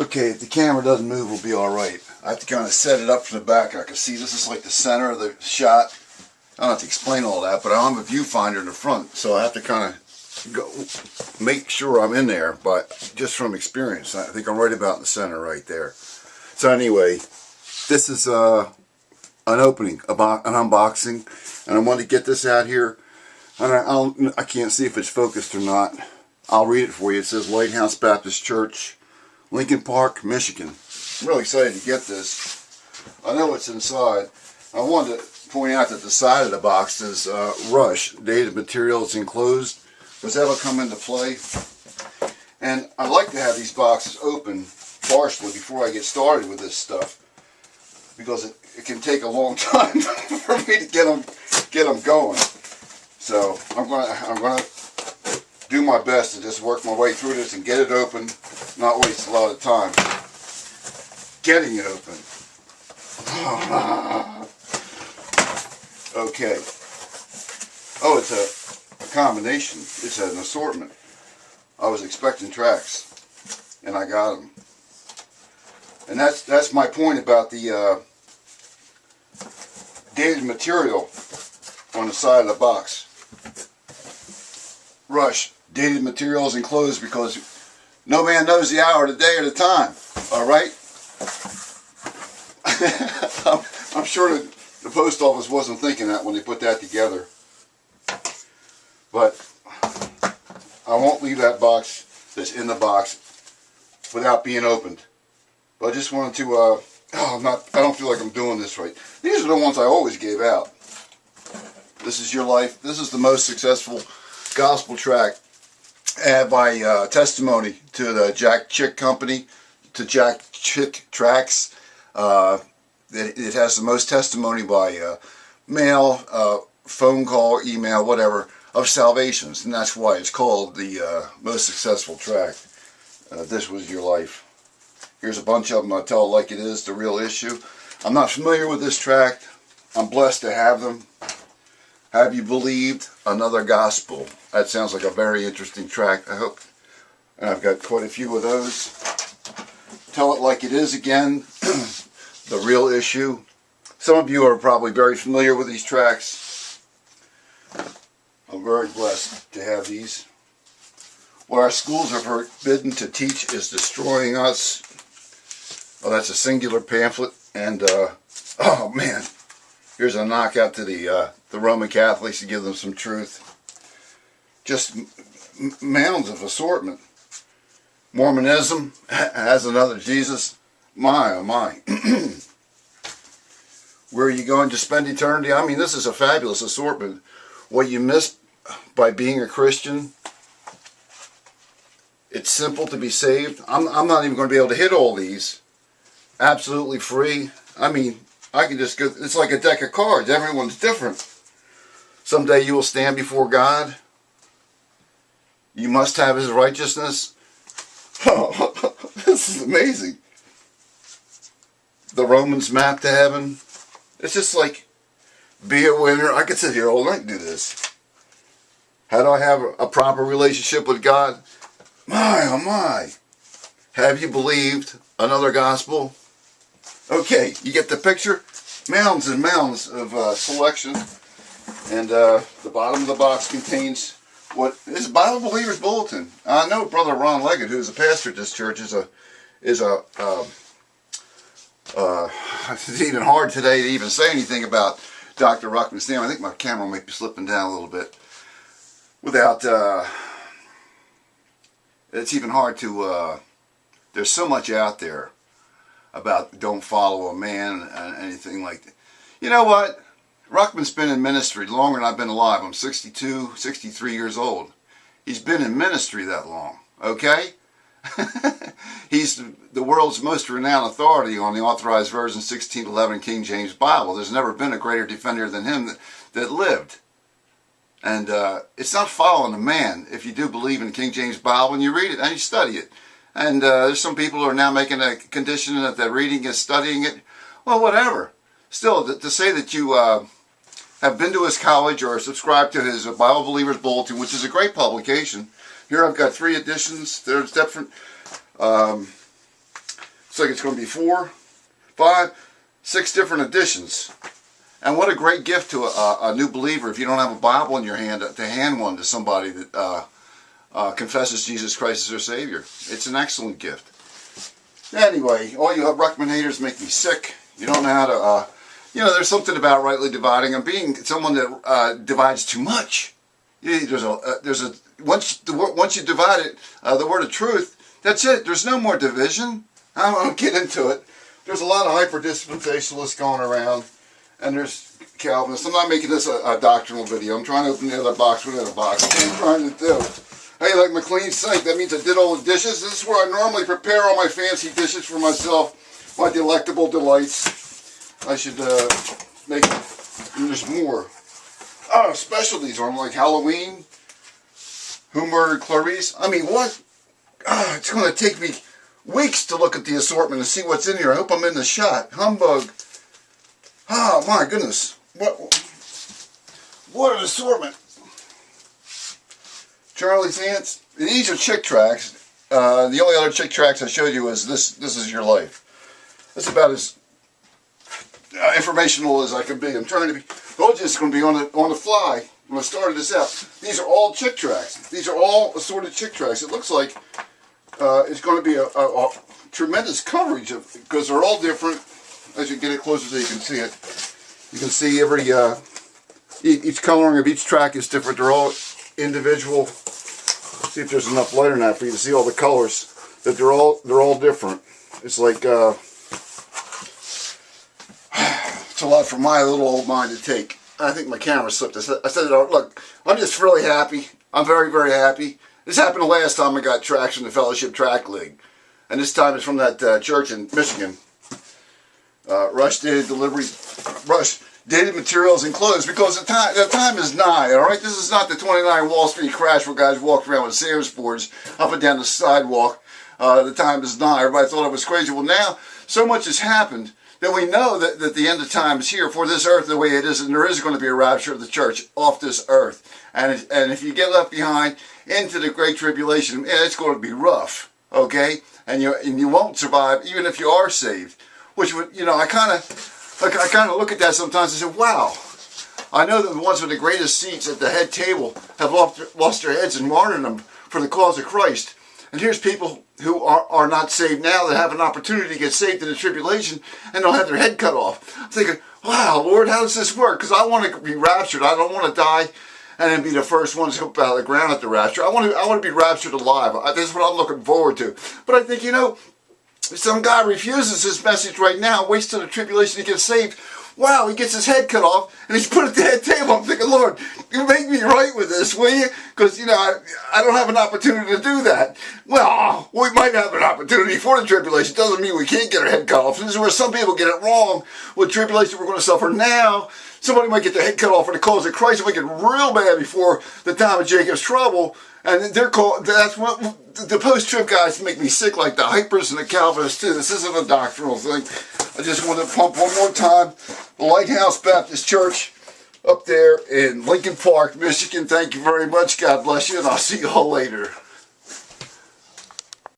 Okay, if the camera doesn't move, we'll be alright. I have to kind of set it up from the back. I can see this is like the center of the shot. I don't have to explain all that, but I don't have a viewfinder in the front, so I have to kind of go make sure I'm in there, but just from experience. I think I'm right about in the center right there. So anyway, this is an opening, an unboxing, and I wanted to get this out here. And I can't see if it's focused or not. I'll read it for you. It says Lighthouse Baptist Church, Lincoln Park, Michigan. I'm really excited to get this. I know what's inside. I wanted to point out that the side of the box is Rush, dated materials enclosed. Does that will come into play? And I like to have these boxes open partially before I get started with this stuff, because it can take a long time for me to get them going. So I'm gonna do my best to just work my way through this and get it open, not waste a lot of time getting it open. Okay. Oh, it's a combination. It's an assortment. I was expecting Tracts, and I got them. And that's my point about the dated material on the side of the box. Rush, dated materials enclosed, because no man knows the hour, the day, or the time. All right? I'm sure that the post office wasn't thinking that when they put that together. But I won't leave that box that's in the box without being opened. But I just wanted to, I don't feel like I'm doing this right. These are the ones I always gave out. This is your life. This is the most successful gospel tract by testimony to the Jack Chick Company, to Jack Chick Tracts. It has the most testimony by mail, phone call, email, whatever, of salvations, and that's why it's called the most successful tract. This was your life. Here's a bunch of them. I tell it like it is, the real issue. I'm not familiar with this tract. I'm blessed to have them. Have you believed another gospel? That sounds like a very interesting tract, I hope. And I've got quite a few of those. Tell it like it is again. The real issue. Some of you are probably very familiar with these tracts. I'm very blessed to have these. What our schools are forbidden to teach is destroying us. Oh, that's a singular pamphlet. And, oh man, here's a knockout to the Roman Catholics to give them some truth. Just mounds of assortment. Mormonism has another Jesus. My, oh my. Where are you going to spend eternity? I mean, this is a fabulous assortment. What you miss by being a Christian, it's simple to be saved. I'm not even going to be able to hit all these. Absolutely free. I mean, I can just go, it's like a deck of cards. Everyone's different. Someday you will stand before God. You must have His righteousness. Oh, this is amazing. The Romans map to heaven. It's just like, be a winner. I could sit here all night and do this. How do I have a proper relationship with God? My, oh my. Have you believed another gospel? Okay, you get the picture? Mounds and mounds of selection. And the bottom of the box contains what is a Bible Believers Bulletin. I know Brother Ron Leggett, who is a pastor at this church, is a it's even hard today to even say anything about Dr. Ruckman's name. I think my camera might be slipping down a little bit. Without, it's even hard to, there's so much out there about don't follow a man and anything like that. You know what? Ruckman's been in ministry longer than I've been alive. I'm 62, 63 years old. He's been in ministry that long, okay? He's the world's most renowned authority on the Authorized Version 1611 King James Bible. There's never been a greater defender than him that lived. And it's not following a man if you do believe in the King James Bible and you read it and you study it. And there's some people who are now making a condition that they're reading and studying it. Well, whatever. Still, to say that you have been to his college or subscribed to his Bible Believers Bulletin, which is a great publication. Here I've got 3 editions. There's different Looks like it's going to be 4, 5, 6 different editions. And what a great gift to a new believer if you don't have a Bible in your hand, to hand one to somebody that confesses Jesus Christ as their Savior. It's an excellent gift. Anyway, all you ruckman haters make me sick. You don't know how to, there's something about rightly dividing and being someone that divides too much. Once you divide it, the word of truth, that's it. There's no more division. I won't get into it. There's a lot of hyper-dispensationalists going around, and there's Calvinists. I'm not making this a doctrinal video. I'm trying to open the other box within a box. That's what I'm trying to do. Hey, like my clean sink, that means I did all the dishes. This is where I normally prepare all my fancy dishes for myself, my delectable delights. I should make, and there's more. Oh, specialties on like Halloween, Who Murdered Clarice. I mean, what? Oh, it's going to take me weeks to look at the assortment and see what's in here. I hope I'm in the shot. Humbug. Oh, my goodness. What an assortment. Charlie's Ants. These are Chick Tracts. The only other Chick Tracts I showed you is This Is Your Life. That's about as informational as I can be. I'm trying to be. Told you it's going to be on the fly when I started this out. These are all Chick Tracts. These are all assorted Chick Tracts. It looks like it's going to be a tremendous coverage because they're all different. As you get it closer so you can see it. You can see every each coloring of each track is different. They're all individual. Let's see if there's enough light or not for you to see all the colors. That they're all different. It's like it's a lot for my little old mind to take. I think my camera slipped. I said, look, I'm just really happy. I'm very, very happy. This happened the last time I got tracks from the Fellowship Tract League. And this time it's from that church in Michigan. Rush dated deliveries, rush dated materials and clothes because the time is nigh, alright? This is not the 29 Wall Street crash where guys walked around with Sears boards up and down the sidewalk. The time is nigh. Everybody thought it was crazy. Well, now so much has happened that we know that the end of time is here for this earth the way it is, and there is going to be a rapture of the church off this earth. And if you get left behind into the Great Tribulation, it's going to be rough, okay? And you won't survive even if you are saved. Which would, I kind of look at that sometimes and say, wow, I know that the ones with the greatest seats at the head table have lost their heads and martyred them for the cause of Christ. And here's people who are not saved now that have an opportunity to get saved in the tribulation and they'll have their head cut off. I'm thinking, wow, Lord, how does this work? Because I want to be raptured. I don't want to die and then be the first ones to come out of the ground at the rapture. I want to be raptured alive. This is what I'm looking forward to. But I think, if some guy refuses this message right now, waits till the tribulation to get saved, wow, he gets his head cut off, and he's put at the head table. I'm thinking, Lord, you make me right with this, will you? Because, I don't have an opportunity to do that. Well, we might have an opportunity for the tribulation. Doesn't mean we can't get our head cut off. This is where some people get it wrong. With tribulation we're going to suffer now, somebody might get their head cut off for the cause of Christ. It might get real bad before the time of Jacob's trouble. And that's what the post-trib guys make me sick, like the hypers and the Calvinists too. This isn't a doctrinal thing. I just want to pump one more time. The Lighthouse Baptist Church up there in Lincoln Park, Michigan. Thank you very much. God bless you, and I'll see you all later.